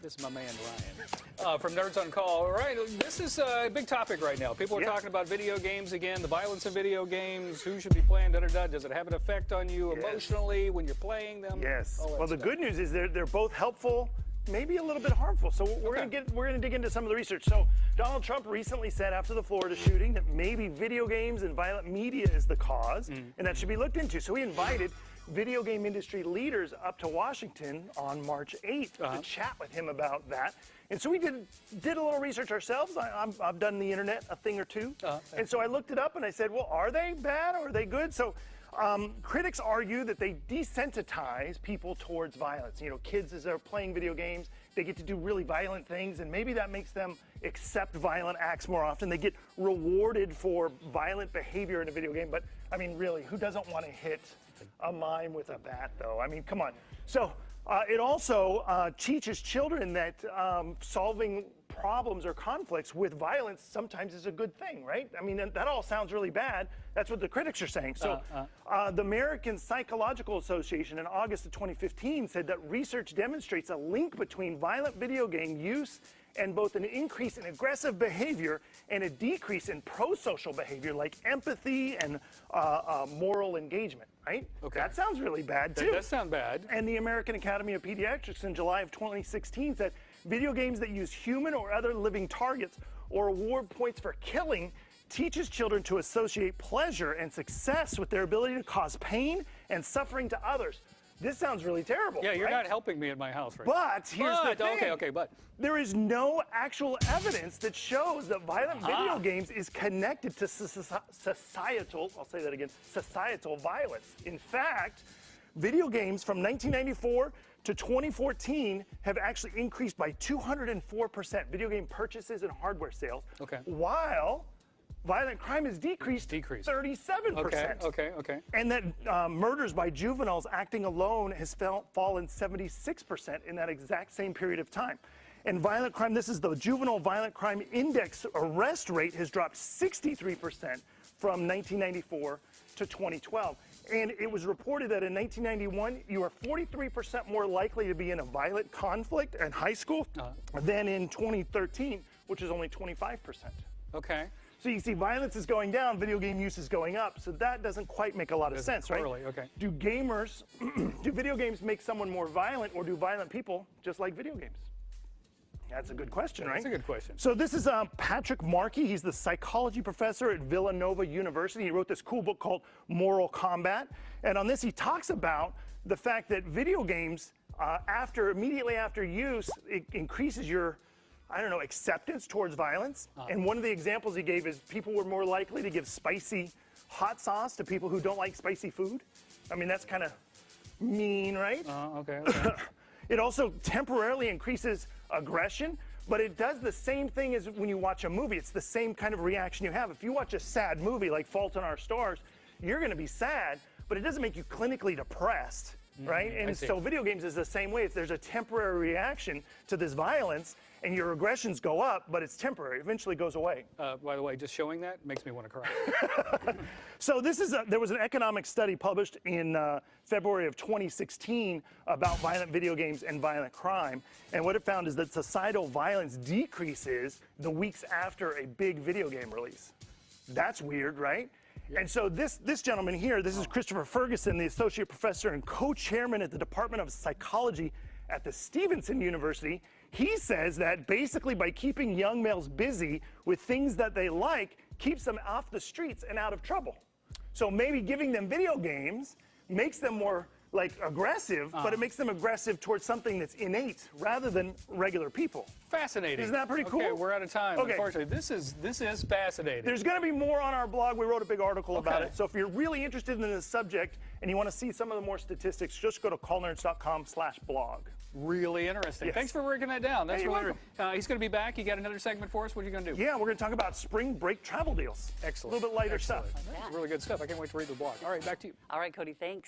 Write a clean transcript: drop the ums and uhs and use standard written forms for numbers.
This is my man, Ryan, from Nerds on Call. All right, this is a big topic right now. People are talking about video games again, the violence in video games, who should be playing, da-da-da. Does it have an effect on you emotionally when you're playing them? Yes. Well, the good news is they're both helpful, maybe a little bit harmful. So we're gonna dig into some of the research. So Donald Trump recently said after the Florida shooting that maybe video games and violent media is the cause, and that should be looked into. So he invited video game industry leaders up to Washington on March 8th to chat with him about that. And so we did a little research ourselves. I've done the internet a thing or two. And so I looked it up and I said, well, are they bad or are they good? So critics argue that they desensitize people towards violence. You know, kids, as they're playing video games, they get to do really violent things, and maybe that makes them accept violent acts more often. They get rewarded for violent behavior in a video game. But, I mean, really, who doesn't want to hit a mime with a bat, though? I mean, come on. So it also teaches children that solving problems or conflicts with violence sometimes is a good thing, right? I mean, that all sounds really bad. That's what the critics are saying. So the American Psychological Association in August of 2015 said that research demonstrates a link between violent video game use and both an increase in aggressive behavior and a decrease in pro-social behavior like empathy and moral engagement, right? Okay. That sounds really bad, too. That does sound bad. And the American Academy of Pediatrics in July of 2016 said video games that use human or other living targets or award points for killing teaches children to associate pleasure and success with their ability to cause pain and suffering to others. This sounds really terrible. Yeah, you're not helping me at my house right now. But here's the thing. But there is no actual evidence that shows that violent video games is connected to societal, I'll say that again, societal violence. In fact, video games from 1994 to 2014 have actually increased by 204%, video game purchases and hardware sales, while violent crime has decreased 37%. Okay. And that murders by juveniles acting alone has fallen 76% in that exact same period of time. And violent crime, this is the juvenile violent crime index arrest rate, has dropped 63% from 1994 to 2012. And it was reported that in 1991, you are 43% more likely to be in a violent conflict in high school than in 2013, which is only 25%. Okay. So you see, violence is going down, video game use is going up. So that doesn't quite make a lot of sense, right? Okay. Do video games make someone more violent, or do violent people just like video games? That's a good question, right? That's a good question. So this is Patrick Markey. He's the psychology professor at Villanova University. He wrote this cool book called Moral Combat. And on this, he talks about the fact that video games, immediately after use, it increases your acceptance towards violence. And one of the examples he gave is people were more likely to give spicy hot sauce to people who don't like spicy food. I mean, that's kind of mean, right? Okay. It also temporarily increases aggression, but it does the same thing as when you watch a movie. It's the same kind of reaction you have. If you watch a sad movie like Fault in Our Stars, you're going to be sad, but it doesn't make you clinically depressed. Right? And so video games is the same way. There's a temporary reaction to this violence, and your aggressions go up, but it's temporary. It eventually goes away. By the way, just showing that makes me want to cry. So there was an economic study published in February of 2016 about violent video games and violent crime. And what it found is that societal violence decreases the weeks after a big video game release. That's weird, right? And so this gentleman here, this is Christopher Ferguson, the associate professor and co-chairman at the Department of Psychology at the Stevenson University. He says that basically by keeping young males busy with things that they like keeps them off the streets and out of trouble. So maybe giving them video games makes them more aggressive, but it makes them aggressive towards something that's innate rather than regular people. Fascinating. Isn't that pretty cool? Okay, we're out of time. Unfortunately, this is fascinating. There's going to be more on our blog. We wrote a big article about it. So if you're really interested in this subject and you want to see some of the more statistics, just go to callnerds.com/blog. Really interesting. Yes. Thanks for breaking that down. That's really he's going to be back. You got another segment for us? What are you going to do? Yeah, we're going to talk about spring break travel deals. Excellent. A little bit lighter stuff. That's really good stuff. I can't wait to read the blog. All right, back to you. All right, Cody, thanks.